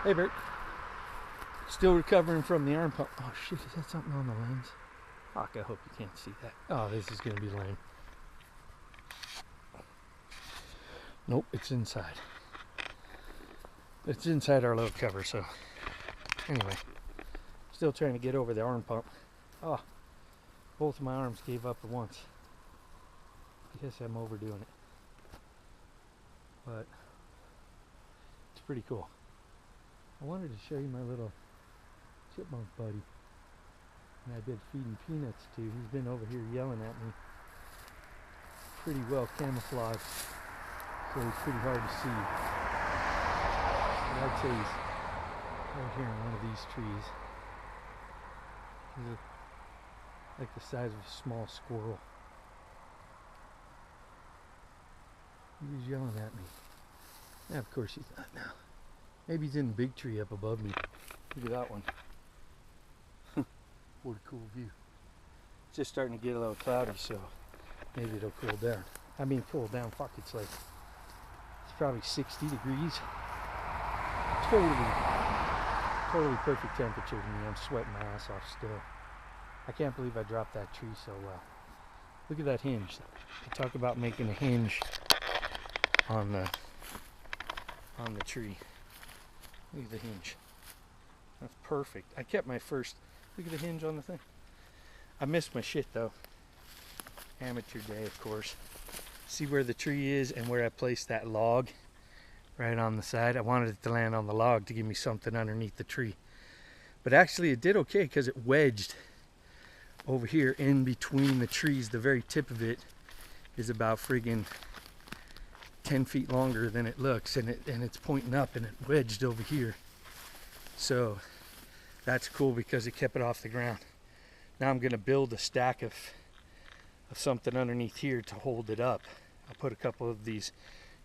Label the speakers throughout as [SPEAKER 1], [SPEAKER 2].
[SPEAKER 1] Hey, Bert. Still recovering from the arm pump. Oh shit, is that something on the lens? Fuck, I hope you can't see that. Oh, this is gonna be lame. Nope, it's inside. It's inside our little cover, so anyway. Still trying to get over the arm pump. Oh, both of my arms gave up at once. I guess I'm overdoing it. But it's pretty cool. I wanted to show you my little chipmunk buddy. And I've been feeding peanuts to. He's been over here yelling at me. Pretty well camouflaged, so he's pretty hard to see. But I'd say he's right here in one of these trees. He's like the size of a small squirrel. He was yelling at me. Yeah, of course he's not now. Maybe he's in the big tree up above me. Look at that one. What a cool view. It's just starting to get a little cloudy, so maybe it'll cool down. I mean, cool down, fuck, it's probably 60 degrees. Totally perfect temperature to me. I'm sweating my ass off still. I can't believe I dropped that tree so well. Look at that hinge. I talk about making a hinge on the tree. Look at the hinge. That's perfect. I kept my first. Look at the hinge on the thing. I missed my shit though. Amateur day, of course. See where the tree is and where I placed that log right on the side. I wanted it to land on the log to give me something underneath the tree. But actually it did okay because it wedged over here in between the trees. The very tip of it is about friggin' 10 feet longer than it looks, and it's pointing up, and it wedged over here. So that's cool because it kept it off the ground. Now I'm gonna build a stack of something underneath here to hold it up. I put a couple of these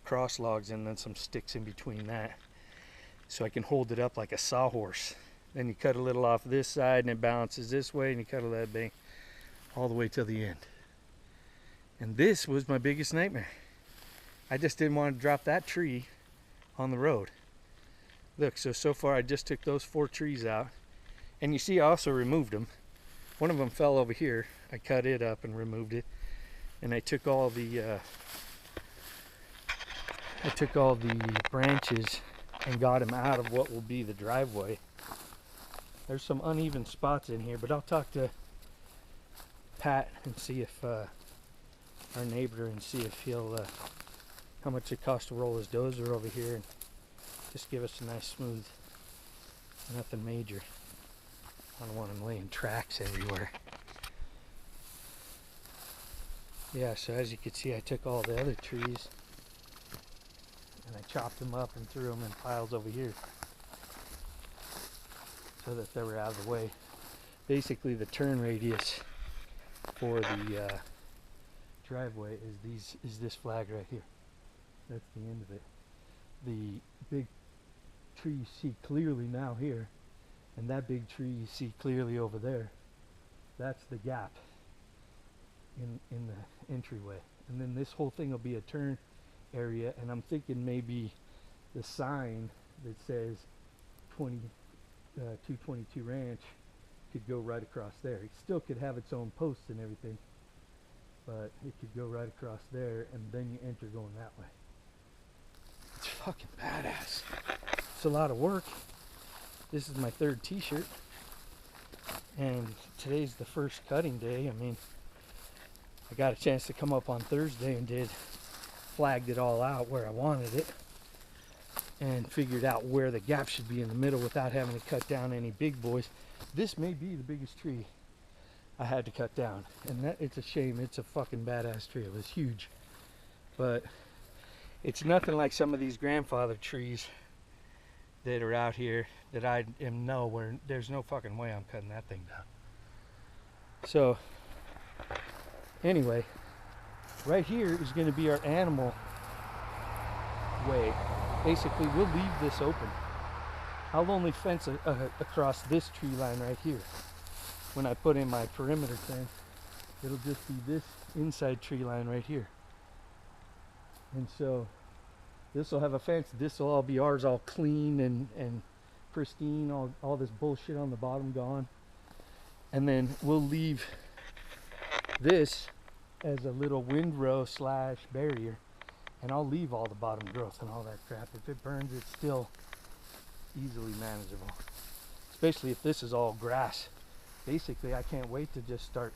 [SPEAKER 1] cross logs and then some sticks in between that, so I can hold it up like a sawhorse. Then you cut a little off this side and it balances this way, and you cut a little bit all the way till the end. And this was my biggest nightmare. I just didn't want to drop that tree on the road. Look, so far I just took those 4 trees out, and you see I also removed them. One of them fell over here. I cut it up and removed it, and I took all the branches and got them out of what will be the driveway. There's some uneven spots in here, but I'll talk to Pat and see if our neighbor, and see if he'll how much it costs to roll his dozer over here and just give us a nice smooth, nothing major. I don't want him laying tracks everywhere. Yeah, so as you can see, I took all the other trees and I chopped them up and threw them in piles over here so that they were out of the way. Basically the turn radius for the driveway is this flag right here. That's the end of it. The big tree you see clearly now here, and that big tree you see clearly over there, that's the gap in the entryway. And then this whole thing will be a turn area, and I'm thinking maybe the sign that says 222 Ranch could go right across there. It still could have its own posts and everything, but it could go right across there, and then you enter going that way. It's fucking badass. It's a lot of work. This is my 3rd t-shirt, and today's the first cutting day. I mean, I got a chance to come up on Thursday and flagged it all out where I wanted it, and figured out where the gap should be in the middle without having to cut down any big boys. This may be the biggest tree I had to cut down, and it's a shame. It's a fucking badass tree. It was huge, but it's nothing like some of these grandfather trees that are out here that I know where there's no fucking way I'm cutting that thing down. So anyway, right here is going to be our animal way. Basically, we'll leave this open. I'll only fence across this tree line right here. When I put in my perimeter fence, it'll just be this inside tree line right here. And so this will have a fence. This will all be ours, all clean and pristine, all this bullshit on the bottom gone. And then we'll leave this as a little windrow slash barrier, and I'll leave all the bottom growth and all that crap. If it burns, it's still easily manageable, especially if this is all grass. Basically, I can't wait to just start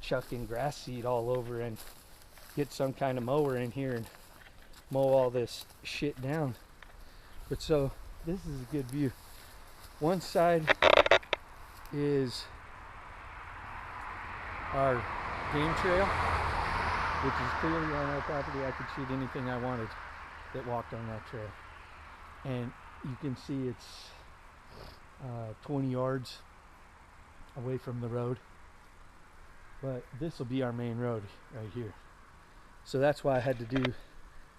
[SPEAKER 1] chucking grass seed all over and get some kind of mower in here and mow all this shit down. But so this is a good view. One side is our game trail, which is clearly on our property. I could shoot anything I wanted that walked on that trail. And you can see it's 20 yards away from the road. But this will be our main road right here. So that's why I had to do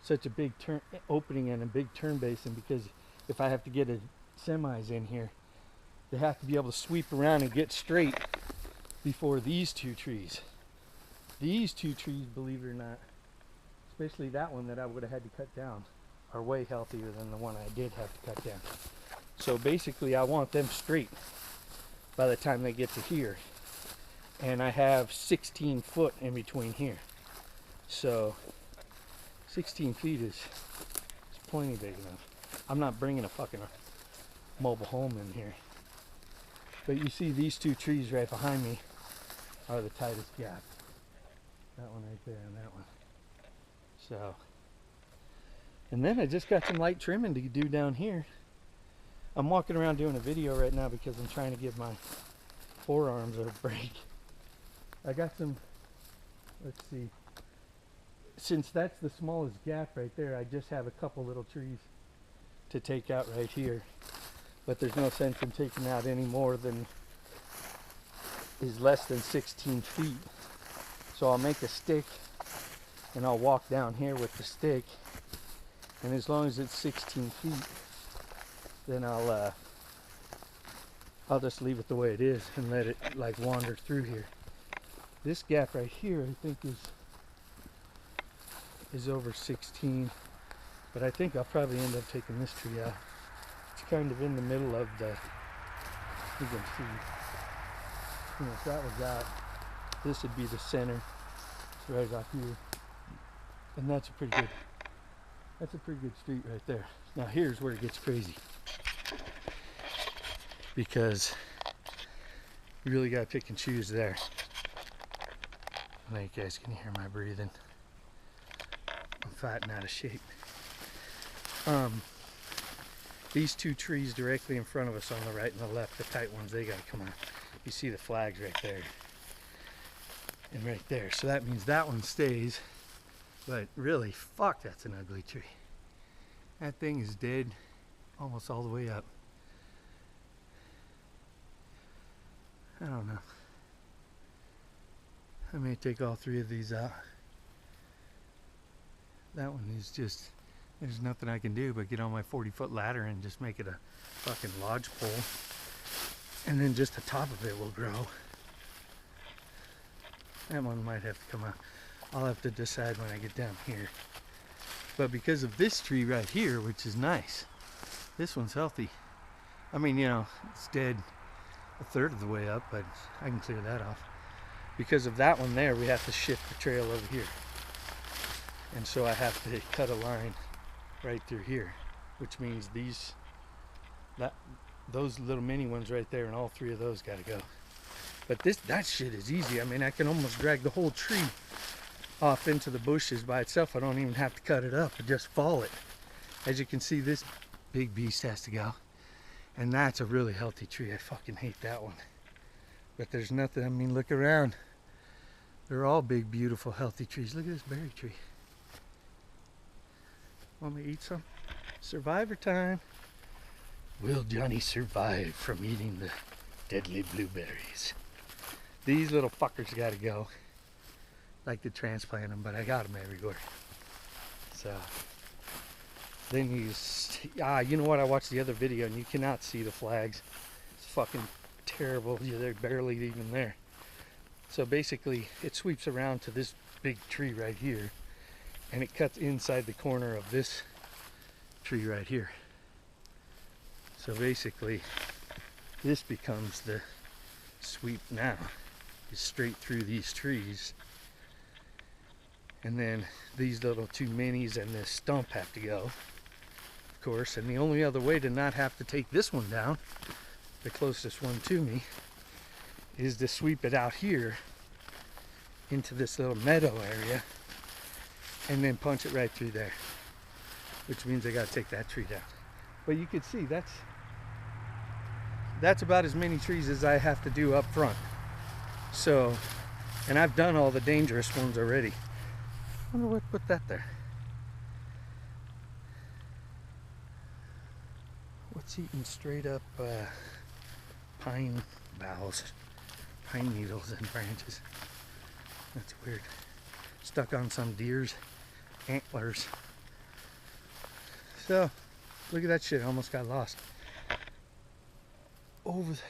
[SPEAKER 1] such a big turn opening and a big turn basin, because if I have to get a semis in here, they have to be able to sweep around and get straight before these two trees. These two trees, believe it or not, especially that one that I would have had to cut down, are way healthier than the one I did have to cut down. So basically I want them straight by the time they get to here. And I have 16 foot in between here. So 16 feet is plenty big enough. I'm not bringing a fucking mobile home in here. But you see these two trees right behind me are the tightest gap. That one right there and that one. So, and then I just got some light trimming to do down here. I'm walking around doing a video right now because I'm trying to give my forearms a break. I got some, let's see, since that's the smallest gap right there, I just have a couple little trees to take out right here. But there's no sense in taking out any more than is less than 16 feet. So I'll make a stick and I'll walk down here with the stick, and as long as it's 16 feet, then I'll just leave it the way it is and let it like wander through here. This gap right here I think is over 16, but I think I'll probably end up taking this tree out. It's kind of in the middle of the, you can see, you know, if that was out, this would be the center. It's right about here. And that's a pretty good street right there. Now here's where it gets crazy, because you really gotta pick and choose there. I know you guys can hear my breathing. I'm fat and out of shape. These two trees directly in front of us on the right and the left, the tight ones, they gotta come out. You see the flags right there and right there. So that means that one stays. But really, fuck, that's an ugly tree. That thing is dead almost all the way up. I don't know. I may take all three of these out. That one is just, there's nothing I can do but get on my 40-foot ladder and just make it a fucking lodge pole. And then just the top of it will grow. That one might have to come out. I'll have to decide when I get down here. But because of this tree right here, which is nice, this one's healthy. I mean, you know, it's dead a third of the way up, but I can clear that off. Because of that one there, we have to shift the trail over here. And so I have to cut a line right through here, which means those little mini ones right there and all three of those gotta go. But that shit is easy. I mean, I can almost drag the whole tree off into the bushes by itself. I don't even have to cut it up, I just fall it. As you can see, this big beast has to go. And that's a really healthy tree. I fucking hate that one. But there's nothing, I mean, look around. They're all big, beautiful, healthy trees. Look at this berry tree. Want me to eat some? Survivor time. Will Johnny survive from eating the deadly blueberries? These little fuckers gotta go. Like to transplant them, but I got them everywhere. So then you know what? I watched the other video and you cannot see the flags. It's fucking terrible. They're barely even there. So basically, it sweeps around to this big tree right here, and it cuts inside the corner of this tree right here. So basically, this becomes the sweep now. Is straight through these trees. And then these little two minis and this stump have to go, of course. And the only other way to not have to take this one down, the closest one to me, is to sweep it out here into this little meadow area and then punch it right through there, which means I gotta take that tree down. But you can see that's about as many trees as I have to do up front. So, and I've done all the dangerous ones already. I wonder what put that there. What's eating straight up pine boughs, pine needles and branches? That's weird. Stuck on some deer's antlers. So, look at that shit, I almost got lost.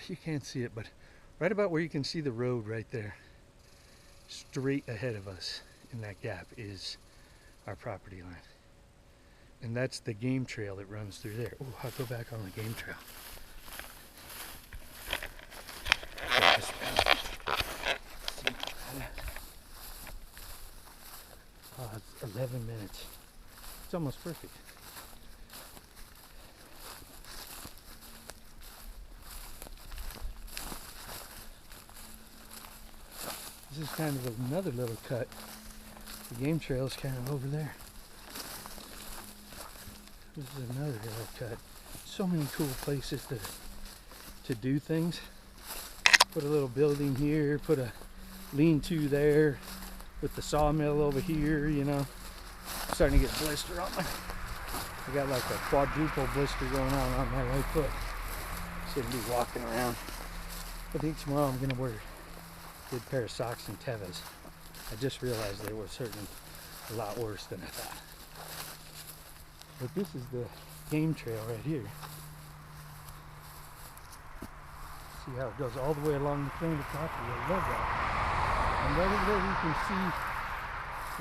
[SPEAKER 1] You can't see it, but right about where you can see the road right there, straight ahead of us in that gap is our property line. And that's the game trail that runs through there. Oh, I'll go back on the game trail. Oh, it's 11 minutes. It's almost perfect. This is kind of another little cut. The game trail is kind of over there. This is another little cut. So many cool places to do things. Put a little building here, put a lean-to there, with the sawmill over here, you know. Starting to get blister on my. I got like a quadruple blister going on my right foot. Shouldn't be walking around. I think tomorrow I'm gonna wear a good pair of socks and Tevas. I just realized they were certainly a lot worse than I thought. But this is the game trail right here. See how it goes all the way along the front of the property. I love that. And right over there you can see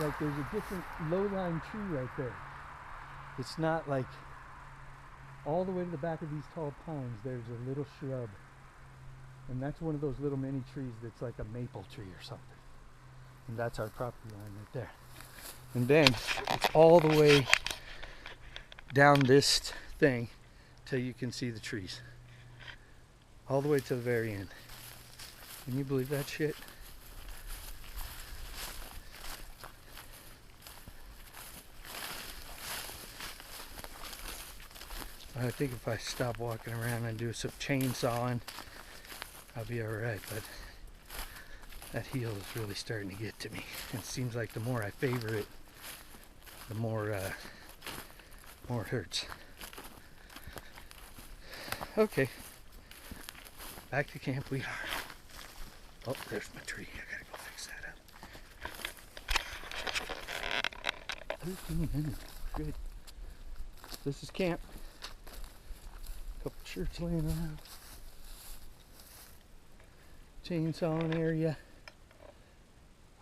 [SPEAKER 1] like there's a different low-lying tree right there. It's not like all the way to the back of these tall pines there's a little shrub. And that's one of those little mini trees that's like a maple tree or something. And that's our property line right there. And then it's all the way down this thing till you can see the trees. All the way to the very end. Can you believe that shit? I think if I stop walking around and do some chainsawing, I'll be alright, but that heel is really starting to get to me. It seems like the more I favor it, the more it hurts. Okay, back to camp we are. Oh, there's my tree. I gotta go fix that up. 13 minutes. Good. This is camp. Couple shirts laying around. Chainsawing area.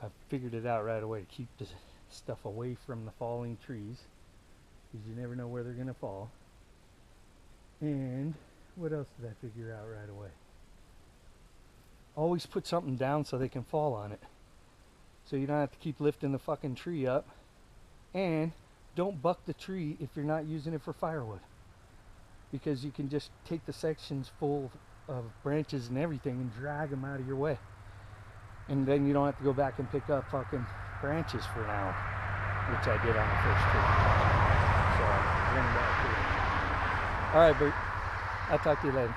[SPEAKER 1] I figured it out right away to keep the stuff away from the falling trees, because you never know where they're gonna fall. And what else did I figure out right away? Always put something down so they can fall on it, so you don't have to keep lifting the fucking tree up. And don't buck the tree if you're not using it for firewood, because you can just take the sections full of branches and everything and drag them out of your way, and then you don't have to go back and pick up fucking branches for an hour, which I did on the first trip. So bring it back here. All right, Bert, I'll talk to you later.